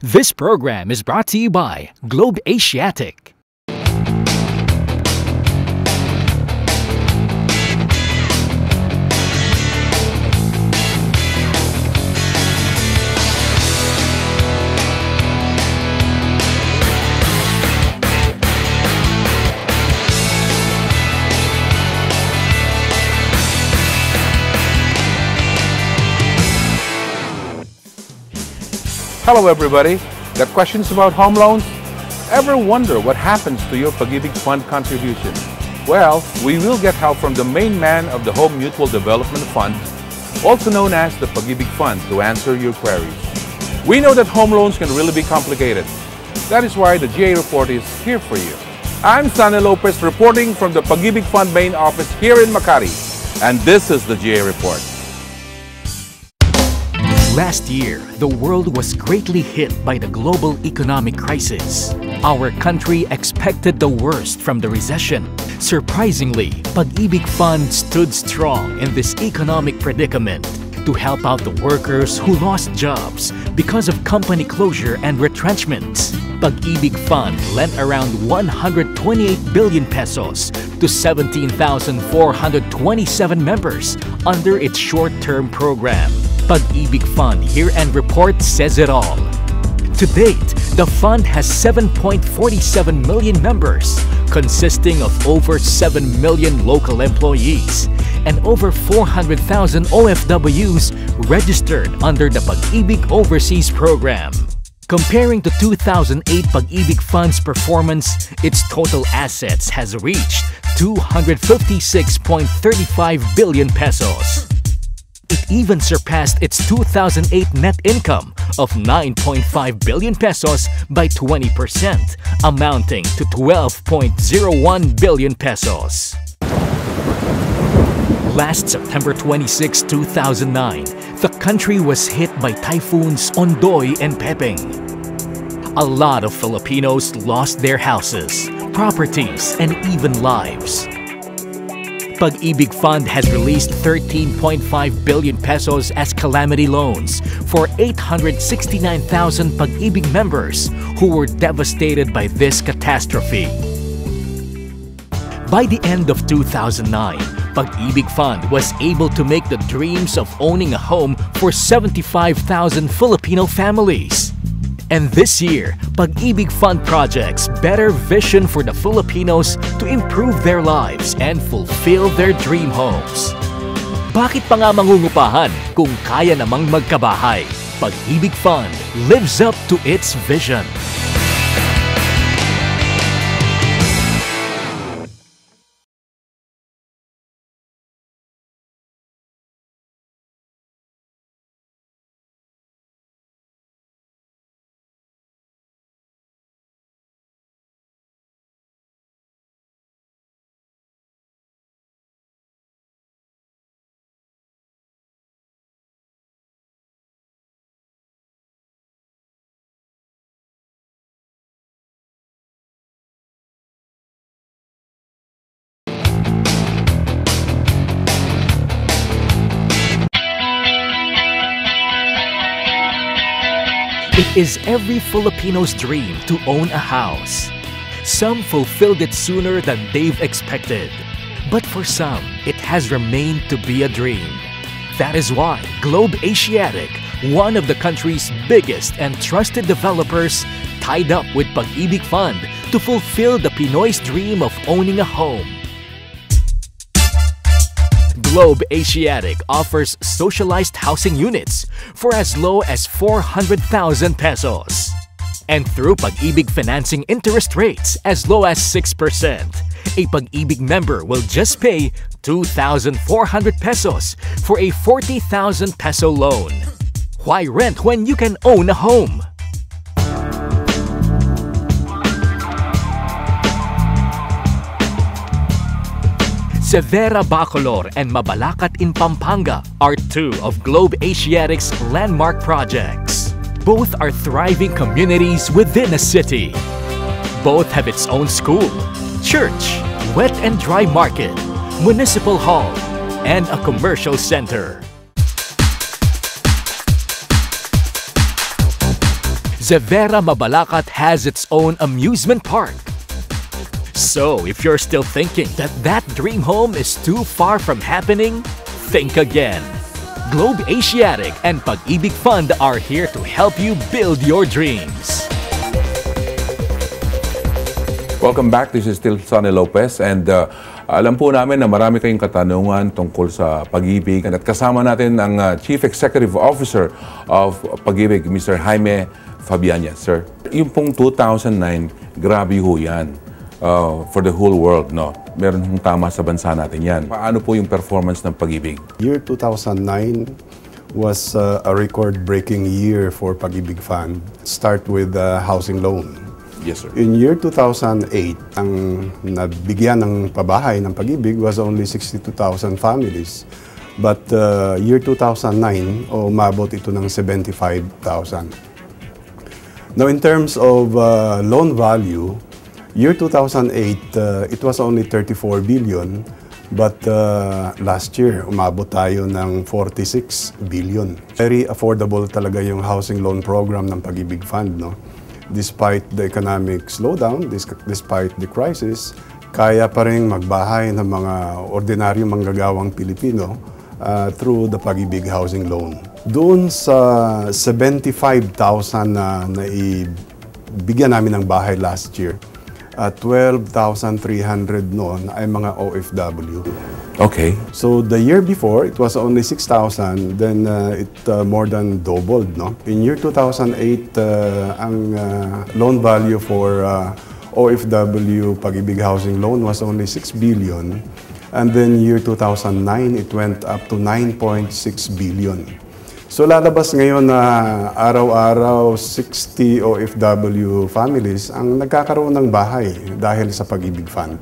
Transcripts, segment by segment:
This program is brought to you by Globe Asiatic. Hello everybody. Got questions about home loans? Ever wonder what happens to your Pag-ibig Fund contribution? Well, we will get help from the main man of the Home Mutual Development Fund, also known as the Pag-ibig Fund, to answer your queries. We know that home loans can really be complicated. That is why the GA Report is here for you. I'm Sanny Lopez reporting from the Pag-ibig Fund main office here in Makati. And this is the GA Report. Last year, the world was greatly hit by the global economic crisis. Our country expected the worst from the recession. Surprisingly, Pag-ibig Fund stood strong in this economic predicament to help out the workers who lost jobs because of company closure and retrenchments. Pag-ibig Fund lent around 128 billion pesos to 17,427 members under its short-term program. Pag-ibig Fund Year-End Report says it all. To date, the fund has 7.47 million members, consisting of over 7 million local employees and over 400,000 OFWs registered under the Pag-ibig Overseas Program. Comparing to 2008 Pag-ibig Fund's performance, its total assets has reached 256.35 billion pesos. It even surpassed its 2008 net income of 9.5 billion pesos by 20%, amounting to 12.01 billion pesos. Last September 26, 2009, the country was hit by typhoons Ondoy and Pepeng. A lot of Filipinos lost their houses, properties, and even lives. Pag-ibig Fund has released 13.5 billion pesos as calamity loans for 869,000 Pag-ibig members who were devastated by this catastrophe. By the end of 2009, Pag-ibig Fund was able to make the dreams of owning a home for 75,000 Filipino families. And this year, Pag-ibig Fund projects better vision for the Filipinos to improve their lives and fulfill their dream homes. Bakit pa nga mangungupahan kung kaya namang magkabahay? Pag-ibig Fund lives up to its vision. It is every Filipino's dream to own a house. Some fulfilled it sooner than they've expected. But for some, it has remained to be a dream. That is why Globe Asiatic, one of the country's biggest and trusted developers, tied up with Pag-ibig Fund to fulfill the Pinoy's dream of owning a home. Globe Asiatic offers socialized housing units for as low as 400,000 pesos. And through Pag-ibig financing interest rates as low as 6%, a Pag-ibig member will just pay 2,400 pesos for a 40,000 peso loan. Why rent when you can own a home? Severa Bacolor and Mabalacat in Pampanga are two of Globe Asiatic's landmark projects. Both are thriving communities within a city. Both have its own school, church, wet and dry market, municipal hall, and a commercial center. Zevera Mabalacat has its own amusement park. So, if you're still thinking that that dream home is too far from happening, think again. Globe Asiatic and Pag-ibig Fund are here to help you build your dreams. Welcome back. This is still Sonny Lopez, and alam po namin na marami kayong katanungan tungkol sa Pag-ibig, at kasama natin ang Chief Executive Officer of Pag-ibig, Mr. Jaime Fabiana. Sir, yung pong 2009, grabe ho yan for the whole world, no? Meron hong tama sa bansa natin yan. Paano po yung performance ng Pag-ibig? Year 2009 was a record-breaking year for Pag-ibig Fund. Start with housing loan. Yes, sir. In year 2008, ang nabigyan ng pabahay ng Pag-ibig was only 62,000 families. But year 2009, umabot ito ng 75,000. Now, in terms of loan value, year 2008, it was only 34 billion. But last year, umabot tayo ng 46 billion. Very affordable talaga yung housing loan program ng Pag-ibig Fund, no? Despite the economic slowdown, despite the crisis, kaya pa rin magbahay ng mga ordinaryong manggagawang Pilipino through the Pag-ibig housing loan. Doon sa 75,000 na naibigyan namin ng bahay last year, 12,300 noon ay mga OFW. Okay. So the year before, it was only 6,000, then it more than doubled, no? In year 2008, ang loan value for OFW Pag-ibig housing loan was only 6 billion. And then year 2009, it went up to 9.6 billion. So lalabas ngayon na araw-araw 60 OFW families ang nagkakaroon ng bahay dahil sa Pag-ibig Fund.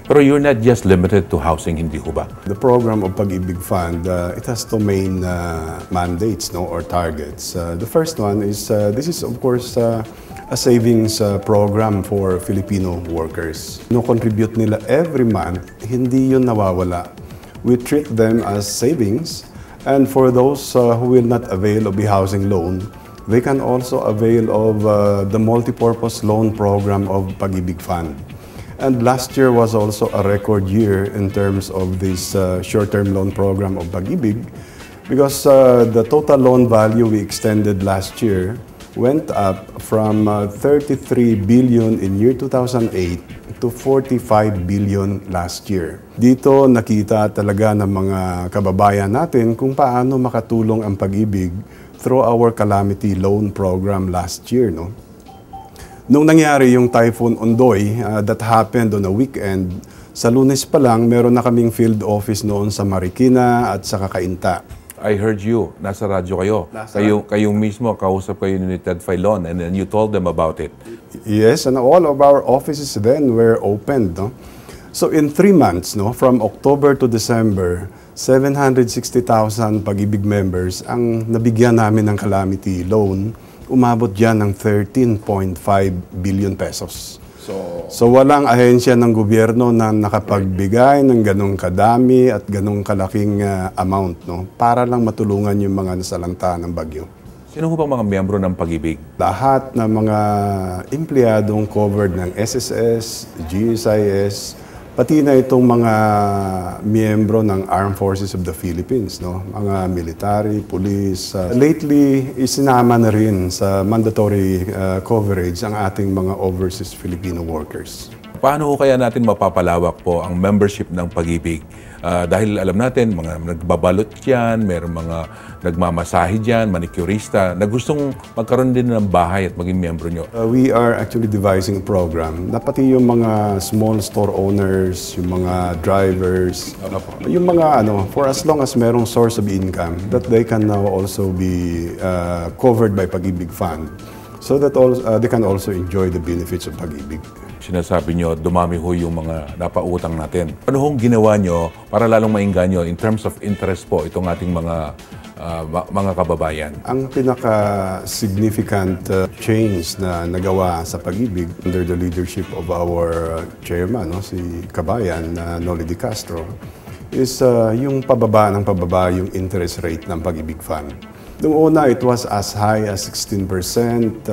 Pero you're not just limited to housing, hindi ho ba? The program of Pag-ibig Fund, it has two main mandates, no, or targets. The first one is, this is of course a savings program for Filipino workers. Contribute nila every month, hindi yun nawawala. We treat them as savings, and for those who will not avail of the housing loan, they can also avail of the multipurpose loan program of Pag-ibig Fund. And last year was also a record year in terms of this short-term loan program of Pag-ibig, because the total loan value we extended last year went up from 33 billion in year 2008 to 45 billion last year. Dito nakita talaga ng mga kababayan natin kung paano makatulong ang Pag-ibig through our calamity loan program last year, no? Nung nangyari yung Typhoon Ondoy, that happened on a weekend, sa Lunes pa lang, meron na kaming field office noon sa Marikina at sa Kakainta. I heard you, nasa radyo kayo. Kayo mismo, kausap kayo ni Ted Filon, and then you told them about it. Yes, and all of our offices then were opened, no? So in 3 months, no, from October to December, 760,000 Pag-ibig members ang nabigyan namin ng calamity loan. Umabot dyan ng 13.5 billion pesos. So walang ahensya ng gobyerno na nakapagbigay ng ganong kadami at ganong kalaking amount, no, para lang matulungan yung mga nasalanta ng bagyo. Sino ho bang mga miyembro ng Pag-ibig? Lahat ng mga empleyadong covered ng SSS, GSIS, pati na itong mga miyembro ng Armed Forces of the Philippines, no? Mga military, police. Lately, isinama na rin sa mandatory coverage ang ating mga overseas Filipino workers. Paano ho kaya natin mapapalawak po ang membership ng Pag-ibig? Dahil alam natin, mga nagbabalot dyan, mayroong mga nagmamasahe dyan, manicurista, na gustong magkaroon din ng bahay at maging miyembro nyo. We are actually devising a program na pati yung mga small store owners, yung mga drivers, yung mga for as long as merong source of income, that they can now also be covered by Pag-ibig Fund, so that they can also enjoy the benefits of Pag-ibig. Sinasabi nyo, dumami ho yung mga napautang natin. Ano hong ginawa nyo para lalong mainganyo in terms of interest po itong ating mga kababayan? Ang pinaka-significant change na nagawa sa Pag-ibig under the leadership of our chairman, no, si Kabayan Noli de Castro, is yung pababa yung interest rate ng Pag-ibig Fund. Noong una, it was as high as 16%.